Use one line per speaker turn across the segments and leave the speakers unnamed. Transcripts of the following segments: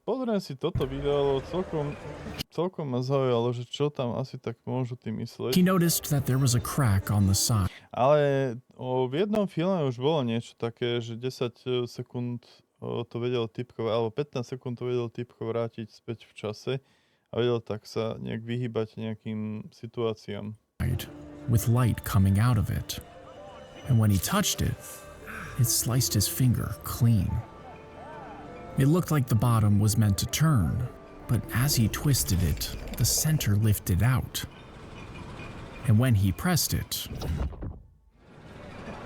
Pozriem si toto video, celkom ma zaujalo, že čo tam asi tak môžu tým mysleť.
He noticed that there was a crack on the side.
Ale v jednom filme už bolo niečo také, že 10 sekúnd to vedel typko, alebo 15 sekúnd to vedel typko vrátiť späť v čase a vedel tak sa nejak vyhýbať nejakým situáciám.
With light coming out of it. And when he touched it, it sliced his finger clean. It looked like the bottom was meant to turn, but as he twisted it, the center lifted out. And when he pressed it,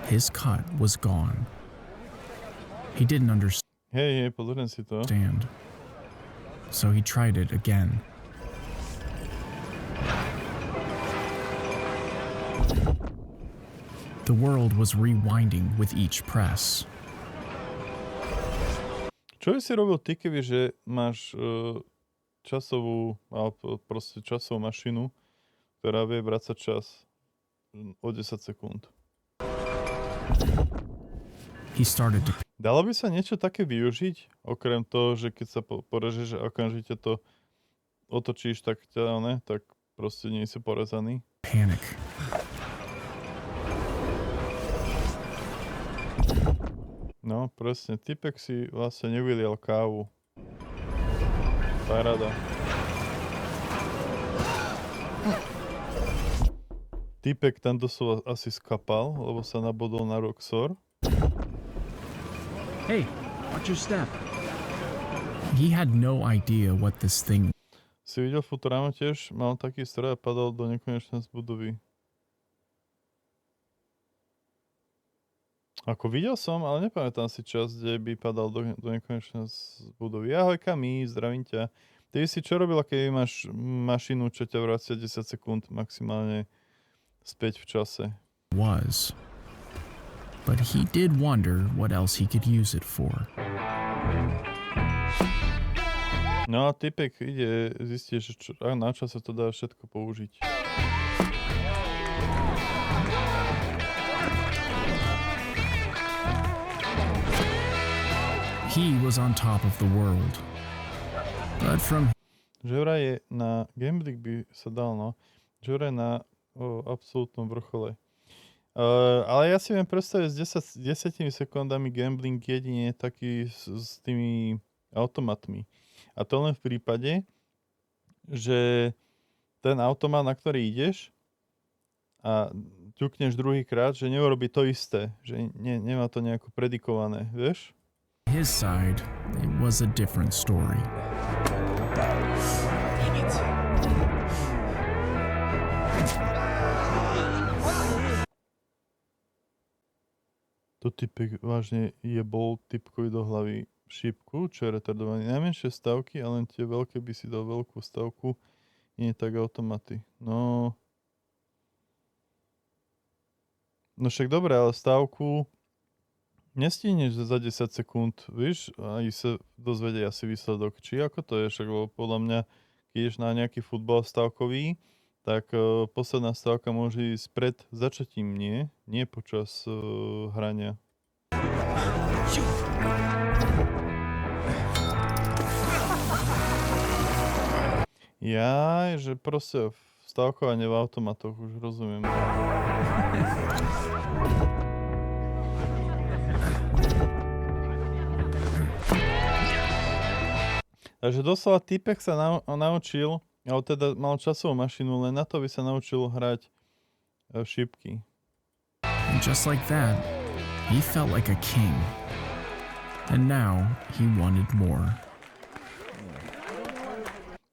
his cut was gone. He didn't
Hej, pozriem si to.
understand, so he tried it again. The world was rewinding with each press.
Čo by si robil ty, keby, že máš časovú, alebo proste časovú mašinu, ktorá vie vracať čas o 10 sekúnd?
He started to
Dalo by sa niečo také využiť? Okrem toho, že keď sa porežeš a okamžite to otočíš, tak tak proste nie si porezaný.
panic.
No, presne. Typek si vlastne nevylial kávu. Paráda. Typek tam doslova asi skapal, lebo sa nabodol na Roxor.
Hey, watch your step.
He had no idea what this thing
Si videl Futurama tiež? Mal taký stroj a padal do nekonečna z budovy. Ako videl som, ale nepamätám si čas, kde by padal do nekonečna z budovy. Ahoj Kami, zdravím ťa. Ty si čo robila, keď máš mašinu, čo ťa vracia 10 sekúnd maximálne späť v čase?
was. But he did wonder what else he could use it for.
No a typek ide zistiť, že na čo sa to dá všetko použiť.
He was on top of the world. But from
Že vraj je na gambling by sa dal, no. Že vraj na absolútnom vrchole. Ale ja si viem predstaviť s 10 sekundami gambling jedine taký s tými automatmi. A to len v prípade, že ten automat, na ktorý ideš a ťukneš druhýkrát, že neurobí to isté. Že nemá to nejako predikované, vieš?
his side, it was a different story.
To typek vážne jebol typkovi do hlavy šípku, čo je retardovaný. Najmenšie stavky, a len tie veľké by si dal veľkú stavku, nie tak automaty. No však dobre, ale stavku nestihneš za 10 sekúnd, víš, a sa dozvedie asi výsledok. Či ako to je, však podľa mňa, keď ideš na nejaký futbal stavkový, tak posledná stavka môže ísť pred začatím, nie počas hrania. Jaj, že proste stavkovanie v automatoch, už rozumiem. Takže doslova typek sa naučil, ale teda mal časovú mašinu, len na to by sa naučil hrať šipky.
And just like that, he felt like a king. And now he wanted more.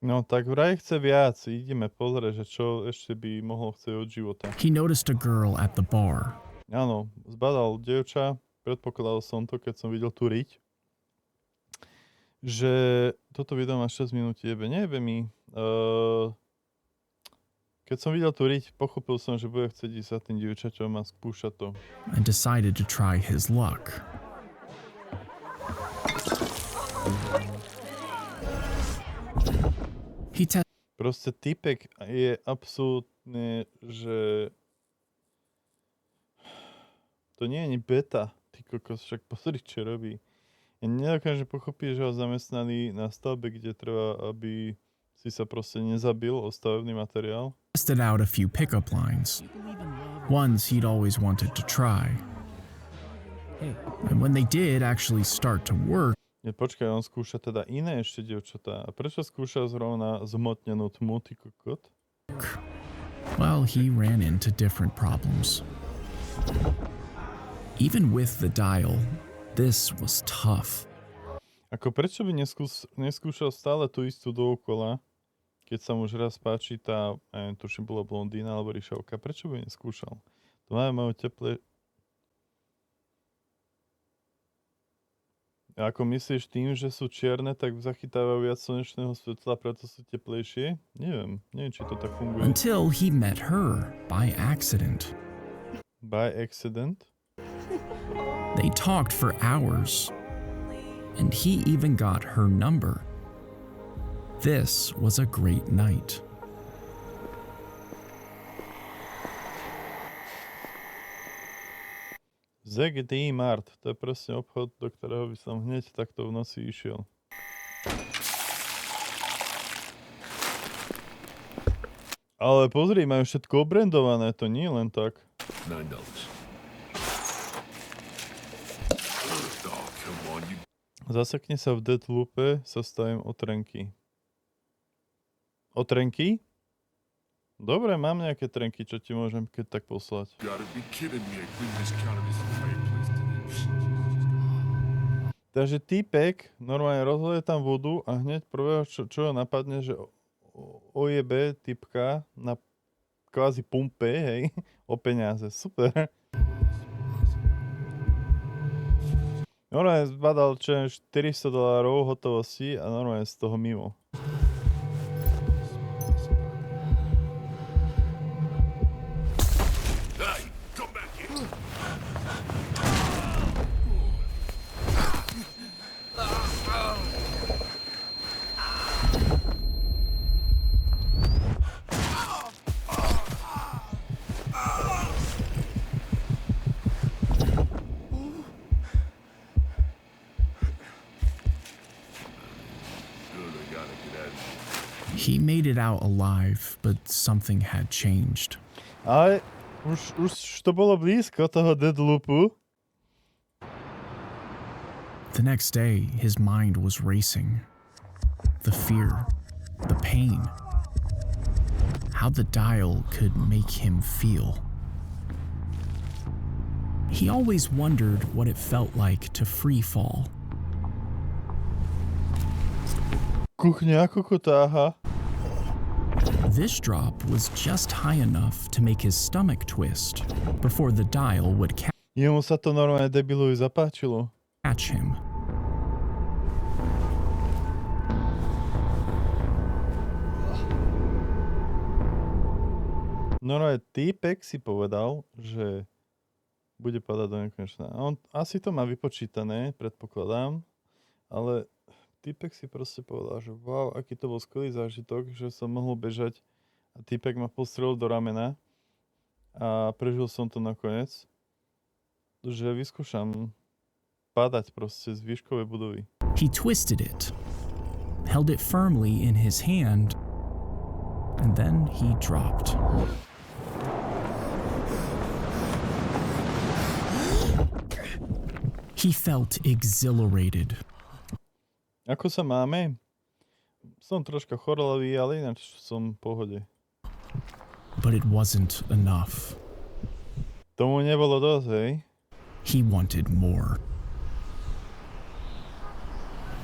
No tak vraj chce viac, ideme pozrieť, že čo ešte by mohol chcieť od života.
He noticed a girl at the bar.
Áno, zbadal dievča, predpokladal som to, keď som videl turiť, že toto video má 6 minút, nejebe mi. Keď som videl turiť, pochopil som, že bude chcieť ísť za tým dievčaťom a skúšať to.
And decided to try his luck. He
Proste typek je absolútne, že to nie je ani beta, ty kokos, však pozri, čo robí. Ja nedokážem pochopiť, že ho zamestnali na stavbe, kde treba, aby si sa proste nezabil o stavebný materiál.
Tested out a few pickup lines, ones he'd always wanted to try. And when they did actually start to work,
Počkaj, on skúša teda iné ešte dievčatá. A prečo skúša zrovna zmotnenú tmu, ty kokot?
well, he ran into different problems. Even with the dial, this was tough.
Ako prečo by neskúšal stále tú istú dookola, keď sa mu už raz páči tá, neviem, tuším bola blondína alebo ryšavka, prečo by neskúšal? To majú teplé... A ako myslíš tým, že sú čierne, tak zachytávajú viac slnečného svetla, preto sú teplejšie? Neviem či to tak funguje.
Until he met her by accident.
By accident?
They talked for hours, and he even got her number. This was a great night.
ZGD Mart, to je presne obchod, do ktorého by som hneď takto v noci išiel. Ale pozri, majú všetko obrandované, to nie len tak.
$9. Oh, come on, you.
Zasekni sa v Deadloope, sa stavím o trenky. O trenky? Dobre, mám nejaké trenky, čo ti môžem keď tak poslať.
Gotta be kidding me. I cleaned this counter. This is the right place to be.
Takže týpek normálne rozhoduje tam vodu a hneď prvého, čo ho napadne, že ojebe typka na kvázi pumpe, hej, o peniaze. Super. Normálne zbadal čo $400 hotovosti a normálne z toho mimo.
Hey, come back here. Good, I gotta get out of here.
He made it out alive, but something had changed.
Ale už to bolo blízko toho Deadloopu.
The next day, his mind was racing. The fear, the pain, how the dial could make him feel. He always wondered what it felt like to free fall.
Kuchňa kokotáha.
This drop was just high enough to make his stomach twist before the dial would
Jemu sa to normálne debilovi zapáčilo.
catch him.
Normálne týpek si povedal, že bude padať do nekonečna. A on asi to má vypočítané, predpokladám, ale týpek si proste povedal, že wow, aký to bol skvelý zážitok, že som mohol bežať a týpek ma postrelil do ramena a prežil som to nakoniec, že vyskúšam padať proste z výškovej budovy.
He twisted it, held it firmly in his hand, and then he dropped. He felt exhilarated.
Ako sa máme? Som troška chorlavý, ale ináč som v pohode.
But it wasn't enough.
Tomu nebolo dosť, hej?
He wanted more.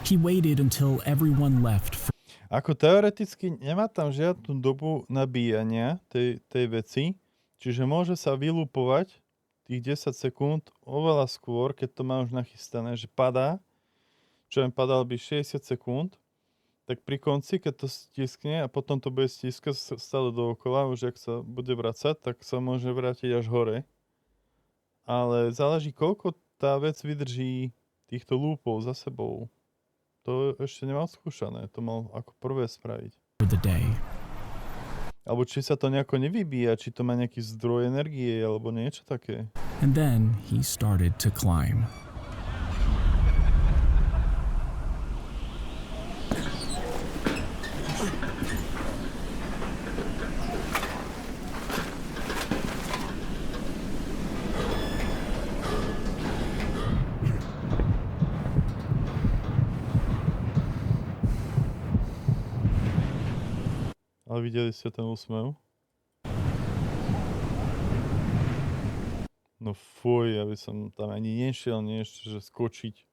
He waited until everyone left for
Ako teoreticky nemá tam žiadnu dobu nabíjania tej veci, čiže môže sa vylupovať tých 10 sekúnd oveľa skôr, keď to má už nachystané, že padá, čo len padal by 60 sekúnd, tak pri konci, keď to stiskne a potom to bude stiskať stále dookola, už ak sa bude vracať, tak sa môže vrátiť až hore. Ale záleží, koľko tá vec vydrží týchto lúpov za sebou. To ešte nemal skúšané, to mal ako prvé spraviť.
the day.
Alebo či sa to nejako nevybíja, či to má nejaký zdroj energie, alebo niečo také.
And then he started to climb.
Ale videli ste ten úsmev? No fuj, aby som tam ani nešiel, nie ešte, že skočiť.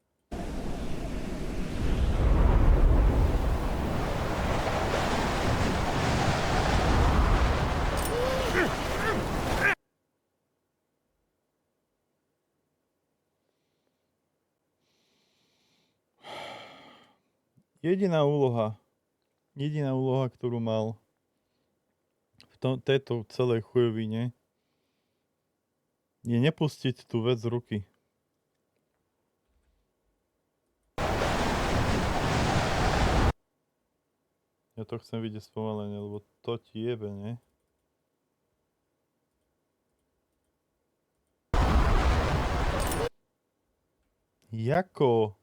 Jediná úloha, ktorú mal v tejto celej chujovine, je nepustiť tú vec z ruky. Ja to chcem vidieť spomalenie, lebo to ti jebe, ne? Jako?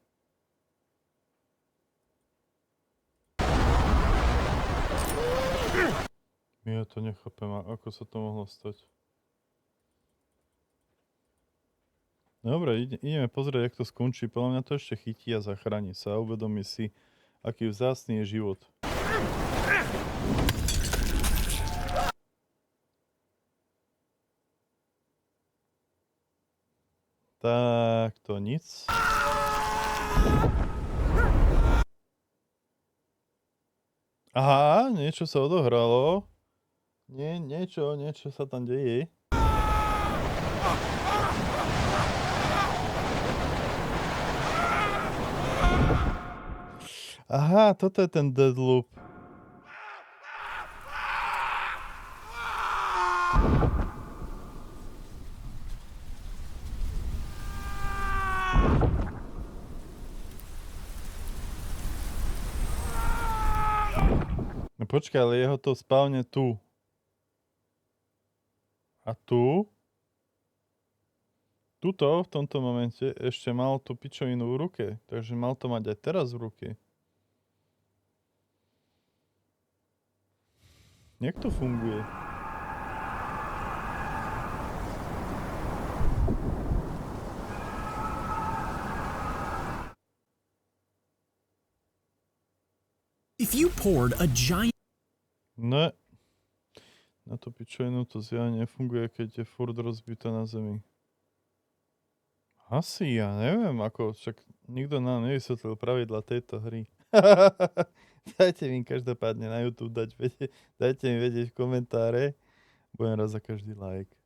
Ja to nechápem, ako sa to mohlo stať. Dobre, ideme pozrieť, jak to skončí. Podľa mňa to ešte chytí a zachráni sa a uvedomí si, aký vzácny je život. Tak, to nic. Aha, niečo sa odohralo. Niečo sa tam deje. Aha, toto je ten Deadloop. No počkaj, ale jeho to spávne tu. A tu? Tuto, v tomto momente, ešte mal tú pičovinu v ruke. Takže mal to mať aj teraz v ruke. Jak to funguje?
If you poured a giant
Ne. Na tú pičovinu to zjavne nefunguje, keď je furt rozbitá na zemi. Asi, ja neviem, ako, však nikto nám nevysvetlil pravidla tejto hry. Dajte mi každopádne na YouTube dajte mi vedieť v komentáre. Budem rád za každý like.